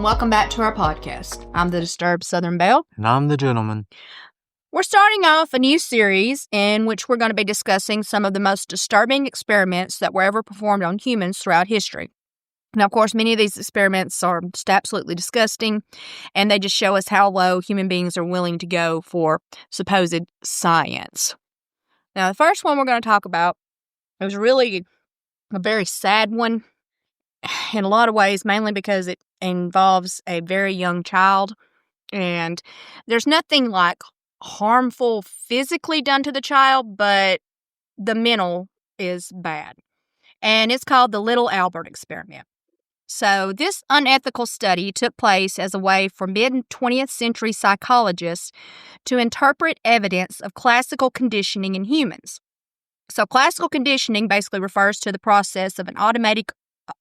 and welcome back to our podcast. I'm the Disturbed Southern Belle. And I'm the gentleman. We're starting off a new series in which we're going to be discussing some of the most disturbing experiments that were ever performed on humans throughout history. Now, of course, many of these experiments are just absolutely disgusting, and they just show us how low human beings are willing to go for supposed science. Now, the first one we're going to talk about was really a very sad one in a lot of ways, mainly because it involves a very young child, and there's nothing like harmful physically done to the child, but the mental is bad. And it's called the Little Albert experiment. So this unethical study took place as a way for mid-20th century psychologists to interpret evidence of classical conditioning in humans. So classical conditioning basically refers to the process of an automatic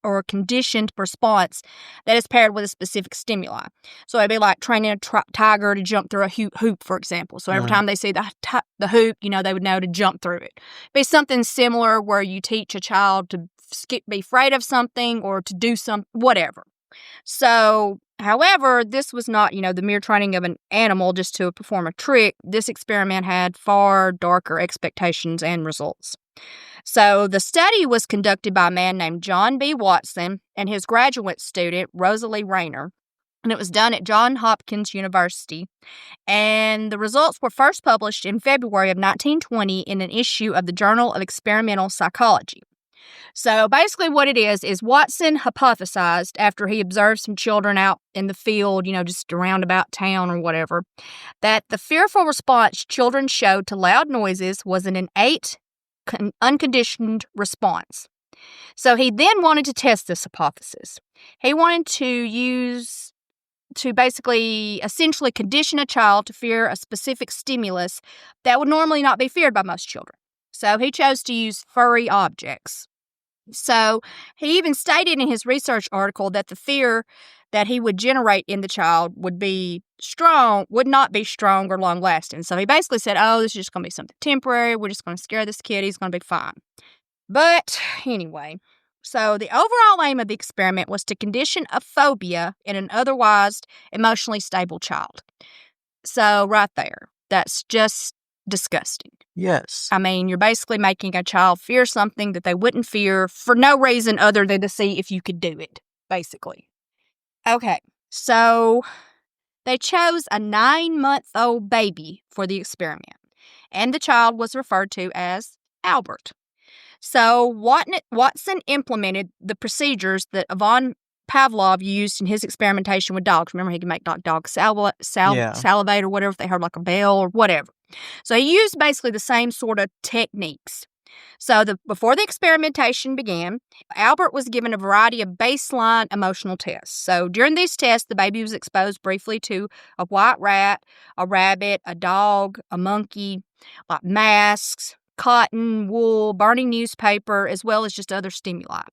or conditioned response that is paired with a specific stimuli. So it'd be like training a tiger to jump through a hoop, for example. So every time they see the hoop, they would know to jump through it. It'd be something similar where you teach a child to be afraid of something or to do whatever. So, however, this was not, the mere training of an animal just to perform a trick. This experiment had far darker expectations and results. So the study was conducted by a man named John B. Watson and his graduate student, Rosalie Rayner, and it was done at Johns Hopkins University. And the results were first published in February of 1920 in an issue of the Journal of Experimental Psychology. So basically what it is Watson hypothesized after he observed some children out in the field, just around about town or whatever, that the fearful response children showed to loud noises was an innate, unconditioned response. So he then wanted to test this hypothesis. He wanted to basically essentially condition a child to fear a specific stimulus that would normally not be feared by most children. So he chose to use furry objects. So he even stated in his research article that the fear that he would generate in the child would not be strong or long-lasting. So he basically said, this is just going to be something temporary. We're just going to scare this kid. He's going to be fine. But anyway, so the overall aim of the experiment was to condition a phobia in an otherwise emotionally stable child. So right there, that's just disgusting. Yes. I mean, you're basically making a child fear something that they wouldn't fear for no reason other than to see if you could do it, basically. Okay, so they chose a 9-month-old baby for the experiment, and the child was referred to as Albert. So Watson implemented the procedures that Ivan Pavlov used in his experimentation with dogs. Remember, he could make dogs salivate or whatever if they heard like a bell or whatever. So he used basically the same sort of techniques. So before the experimentation began, Albert was given a variety of baseline emotional tests. So during these tests, the baby was exposed briefly to a white rat, a rabbit, a dog, a monkey, like masks, cotton, wool, burning newspaper, as well as just other stimuli.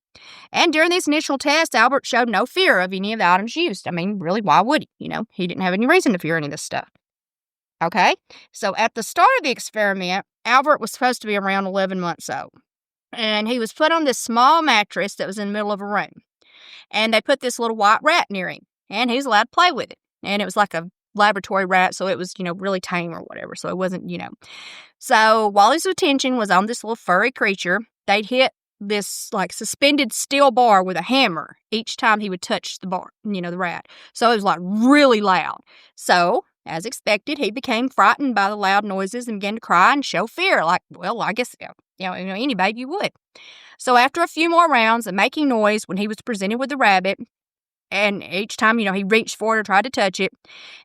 And during these initial tests, Albert showed no fear of any of the items used. I mean, really, why would he? He didn't have any reason to fear any of this stuff. Okay, so at the start of the experiment, Albert was supposed to be around 11 months old. And he was put on this small mattress that was in the middle of a room. And they put this little white rat near him. And he was allowed to play with it. And it was like a laboratory rat, so it was, really tame or whatever. So it wasn't, So while his attention was on this little furry creature, they'd hit this like suspended steel bar with a hammer each time he would touch the bar, the rat. So it was like really loud. So, as expected, he became frightened by the loud noises and began to cry and show fear. Like, well, I guess, any baby would. So after a few more rounds of making noise when he was presented with the rabbit, and each time, he reached for it or tried to touch it,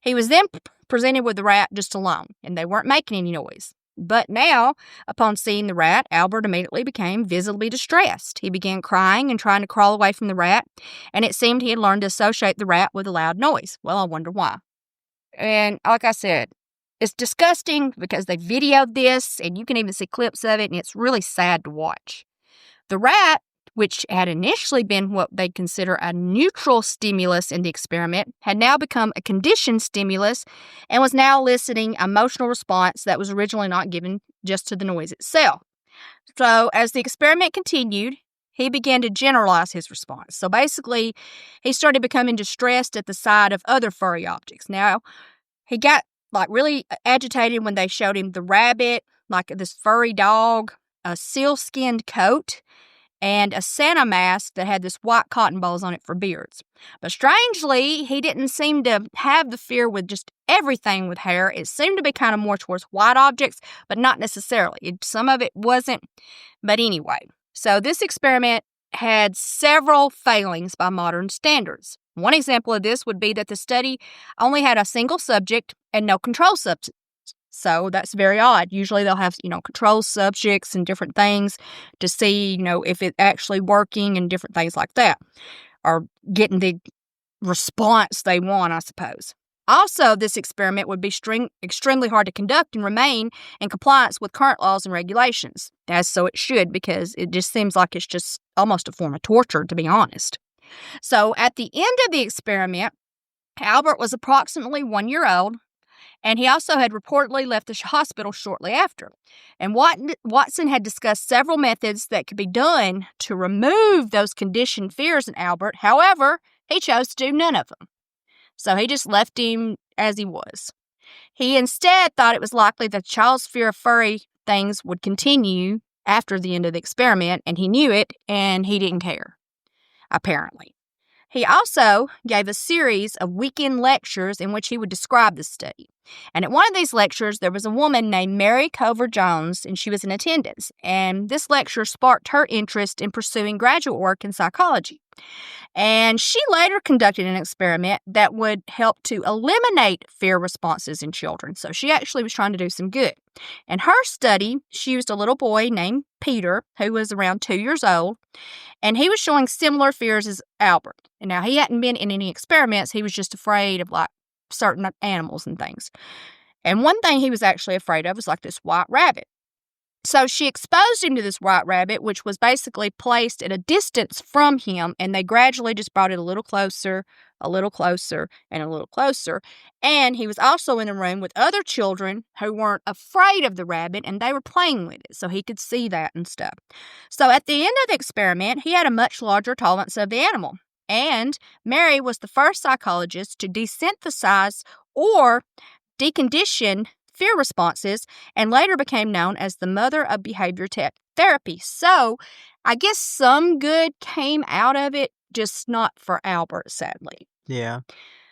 he was then presented with the rat just alone, and they weren't making any noise. But now, upon seeing the rat, Albert immediately became visibly distressed. He began crying and trying to crawl away from the rat, and it seemed he had learned to associate the rat with a loud noise. Well, I wonder why. And like I said, it's disgusting because they videoed this, and you can even see clips of it, and it's really sad to watch. The rat, which had initially been what they'd consider a neutral stimulus in the experiment, had now become a conditioned stimulus and was now eliciting an emotional response that was originally not given just to the noise itself. So as the experiment continued, he began to generalize his response. So basically, he started becoming distressed at the sight of other furry objects. Now, he got really agitated when they showed him the rabbit, this furry dog, a seal-skinned coat, and a Santa mask that had this white cotton balls on it for beards. But strangely, he didn't seem to have the fear with just everything with hair. It seemed to be kind of more towards white objects, but not necessarily. Some of it wasn't. But anyway, so this experiment had several failings by modern standards. One example of this would be that the study only had a single subject and no control subject. So that's very odd. Usually they'll have, control subjects and different things to see, if it's actually working and different things like that, or getting the response they want, I suppose. Also, this experiment would be extremely hard to conduct and remain in compliance with current laws and regulations, as so it should, because it just seems like it's just almost a form of torture, to be honest. So at the end of the experiment, Albert was approximately 1 year old, and he also had reportedly left the hospital shortly after. And Watson had discussed several methods that could be done to remove those conditioned fears in Albert. However, he chose to do none of them. So he just left him as he was. He instead thought it was likely that the child's fear of furry things would continue after the end of the experiment, and he knew it, and he didn't care, apparently. He also gave a series of weekend lectures in which he would describe the study. And at one of these lectures, there was a woman named Mary Cover Jones, and she was in attendance. And this lecture sparked her interest in pursuing graduate work in psychology. And she later conducted an experiment that would help to eliminate fear responses in children. So she actually was trying to do some good. In her study, she used a little boy named Peter, who was around 2 years old, and he was showing similar fears as Albert. And now, he hadn't been in any experiments. He was just afraid of, certain animals and things. And one thing he was actually afraid of was, this white rabbit. So she exposed him to this white rabbit, which was basically placed at a distance from him, and they gradually just brought it a little closer, and a little closer. And he was also in the room with other children who weren't afraid of the rabbit, and they were playing with it, so he could see that and stuff. So at the end of the experiment, he had a much larger tolerance of the animal. And Mary was the first psychologist to desynthesize or decondition fear responses, and later became known as the mother of behavior therapy. So I guess some good came out of it, just not for Albert, sadly. Yeah.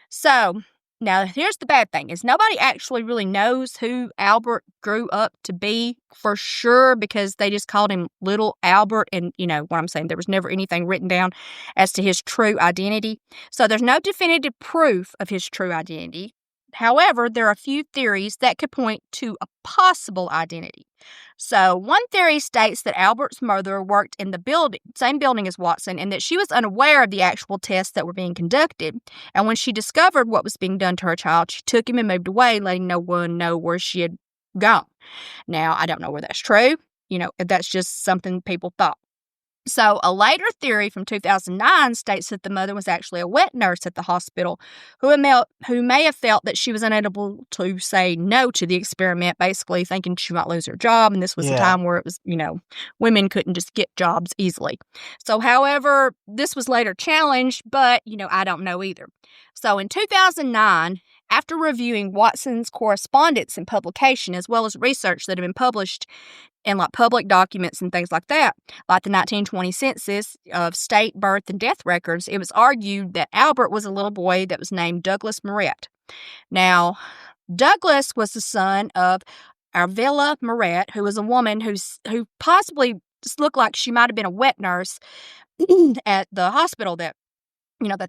So now here's the bad thing, is nobody actually really knows who Albert grew up to be for sure, because they just called him Little Albert, and what I'm saying, there was never anything written down as to his true identity. So there's no definitive proof of his true identity. However, there are a few theories that could point to a possible identity. So one theory states that Albert's mother worked in the same building as Watson, and that she was unaware of the actual tests that were being conducted. And when she discovered what was being done to her child, she took him and moved away, letting no one know where she had gone. Now, I don't know where that's true. That's just something people thought. So a later theory from 2009 states that the mother was actually a wet nurse at the hospital who may have felt that she was unable to say no to the experiment, basically thinking she might lose her job. And this was a time where it was, women couldn't just get jobs easily. So, however, this was later challenged, but, I don't know either. So in 2009, after reviewing Watson's correspondence and publication, as well as research that had been published in public documents and things like that, like the 1920 census of state birth and death records, it was argued that Albert was a little boy that was named Douglas Moret. Now, Douglas was the son of Arvilla Moret, who was a woman who possibly just looked like she might have been a wet nurse at the hospital that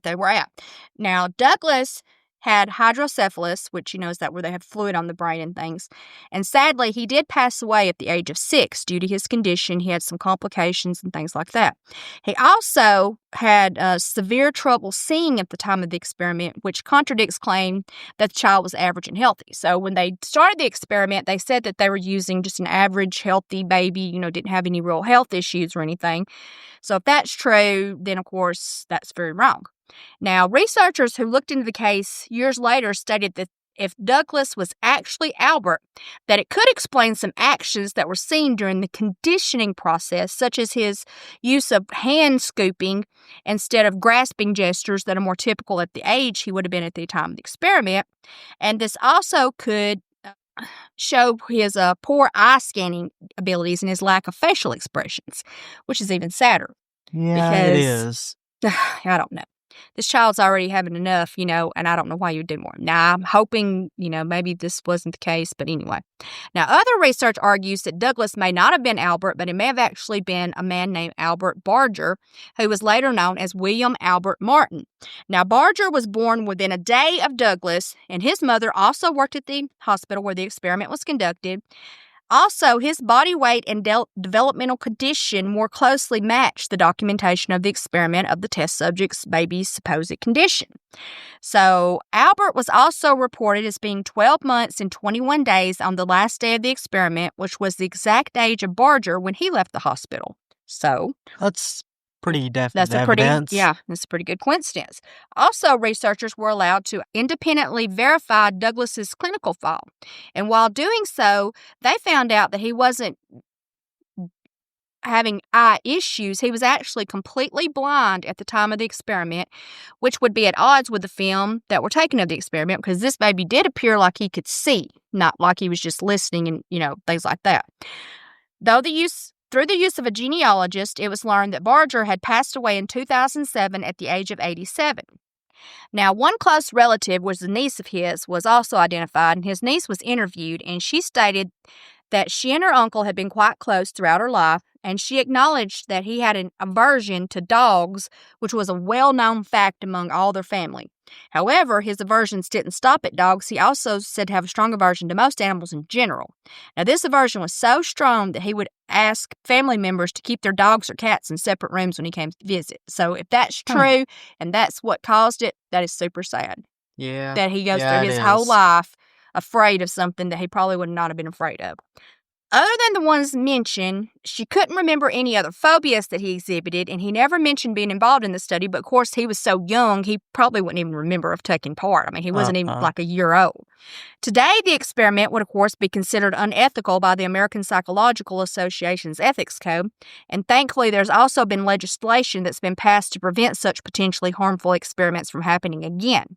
they were at. Now, Douglas had hydrocephalus, which, is that where they have fluid on the brain and things. And sadly, he did pass away at the age of 6 due to his condition. He had some complications and things like that. He also had severe trouble seeing at the time of the experiment, which contradicts claim that the child was average and healthy. So when they started the experiment, they said that they were using just an average healthy baby, didn't have any real health issues or anything. So if that's true, then of course that's very wrong. Now, researchers who looked into the case years later stated that if Douglas was actually Albert, that it could explain some actions that were seen during the conditioning process, such as his use of hand scooping instead of grasping gestures that are more typical at the age he would have been at the time of the experiment. And this also could show his poor eye scanning abilities and his lack of facial expressions, which is even sadder. Yeah, it is. I don't know. This child's already having enough, and I don't know why you'd do more. Now, I'm hoping, maybe this wasn't the case, but anyway. Now, other research argues that Douglas may not have been Albert, but it may have actually been a man named Albert Barger, who was later known as William Albert Martin. Now, Barger was born within a day of Douglas, and his mother also worked at the hospital where the experiment was conducted. Also, his body weight and developmental condition more closely matched the documentation of the experiment of the test subject's baby's supposed condition. So, Albert was also reported as being 12 months and 21 days on the last day of the experiment, which was the exact age of Barger when he left the hospital. So, that's pretty definite evidence. That's a pretty good coincidence. Also, researchers were allowed to independently verify Douglas's clinical file. And while doing so, they found out that he wasn't having eye issues. He was actually completely blind at the time of the experiment, which would be at odds with the film that were taken of the experiment, because this baby did appear like he could see, not like he was just listening and, things like that. Through the use of a genealogist, it was learned that Barger had passed away in 2007 at the age of 87. Now, one close relative, was a niece of his, was also identified, and his niece was interviewed, and she stated that she and her uncle had been quite close throughout her life, and she acknowledged that he had an aversion to dogs, which was a well-known fact among all their family. However, his aversions didn't stop at dogs. He also said to have a strong aversion to most animals in general. Now, this aversion was so strong that he would ask family members to keep their dogs or cats in separate rooms when he came to visit. So if that's true and that's what caused it, that is super sad. Yeah. That he goes through his whole life afraid of something that he probably would not have been afraid of. Other than the ones mentioned, she couldn't remember any other phobias that he exhibited, and he never mentioned being involved in the study, but of course he was so young, he probably wouldn't even remember of taking part. I mean, he wasn't even like a year old. Today, the experiment would, of course, be considered unethical by the American Psychological Association's Ethics Code, and thankfully there's also been legislation that's been passed to prevent such potentially harmful experiments from happening again.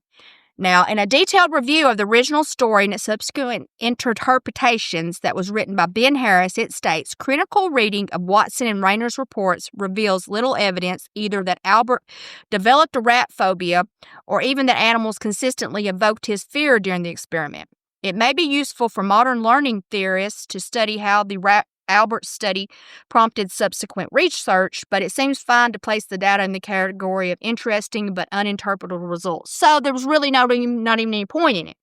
Now, in a detailed review of the original story and its subsequent interpretations that was written by Ben Harris, it states, critical reading of Watson and Rayner's reports reveals little evidence either that Albert developed a rat phobia or even that animals consistently evoked his fear during the experiment. It may be useful for modern learning theorists to study how the Albert study prompted subsequent research, but it seems fine to place the data in the category of interesting but uninterpretable results. So there was really not even any point in it.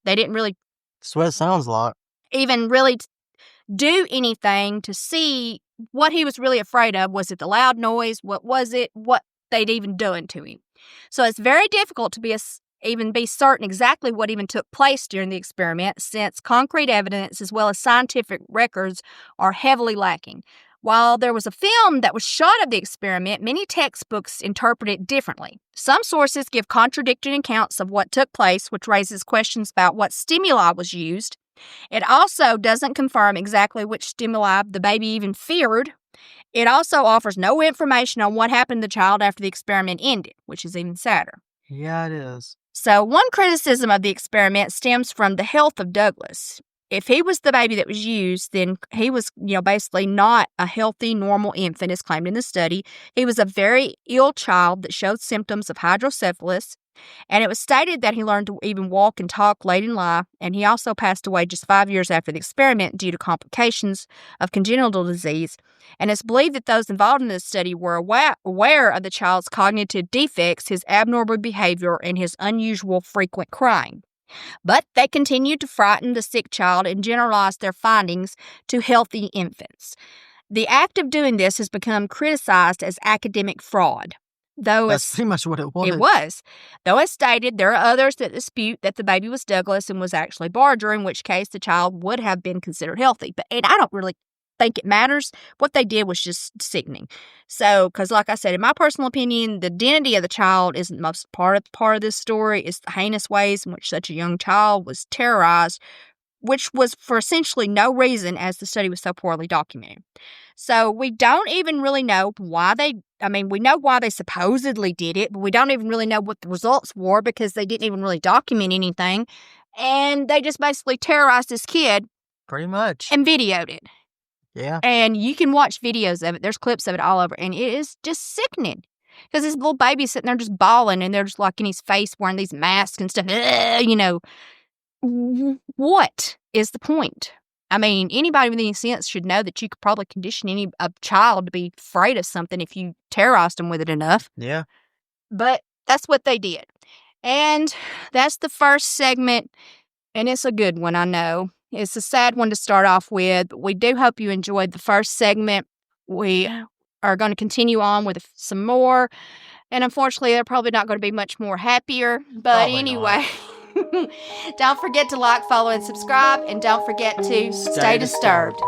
They didn't really... That's what it sounds like. ...even really do anything to see what he was really afraid of. Was it the loud noise? What was it? What they'd even done to him? So it's very difficult to even be certain exactly what even took place during the experiment, since concrete evidence as well as scientific records are heavily lacking. While there was a film that was shot of the experiment, many textbooks interpret it differently. Some sources give contradicting accounts of what took place, which raises questions about what stimuli was used. It also doesn't confirm exactly which stimuli the baby even feared. It also offers no information on what happened to the child after the experiment ended, which is even sadder. Yeah, it is. So one criticism of the experiment stems from the health of Douglas. If he was the baby that was used, then he was, basically not a healthy, normal infant as claimed in the study. He was a very ill child that showed symptoms of hydrocephalus, and it was stated that he learned to even walk and talk late in life, and he also passed away just 5 years after the experiment due to complications of congenital disease. And it's believed that those involved in this study were aware of the child's cognitive defects, his abnormal behavior, and his unusual frequent crying. But they continued to frighten the sick child and generalized their findings to healthy infants. The act of doing this has become criticized as academic fraud. That's pretty much what it was. It was. Though as stated, there are others that dispute that the baby was Douglas and was actually Barger, in which case the child would have been considered healthy. And I don't really think it matters. What they did was just sickening. So, because like I said, in my personal opinion, the identity of the child isn't the most part of this story. It's the heinous ways in which such a young child was terrorized, which was for essentially no reason, as the study was so poorly documented. So we don't even really know why we know why they supposedly did it, but we don't even really know what the results were because they didn't even really document anything. And they just basically terrorized this kid. Pretty much. And videoed it. Yeah. And you can watch videos of it. There's clips of it all over. And it is just sickening. Because this little baby's sitting there just bawling, and they're just like in his face wearing these masks and stuff. What is the point? I mean, anybody with any sense should know that you could probably condition a child to be afraid of something if you terrorized them with it enough. Yeah. But that's what they did. And that's the first segment, and it's a good one, I know. It's a sad one to start off with, but we do hope you enjoyed the first segment. We are going to continue on with some more, and unfortunately, they're probably not going to be much more happier. But Probably anyway, don't forget to like, follow, and subscribe, and don't forget to stay disturbed.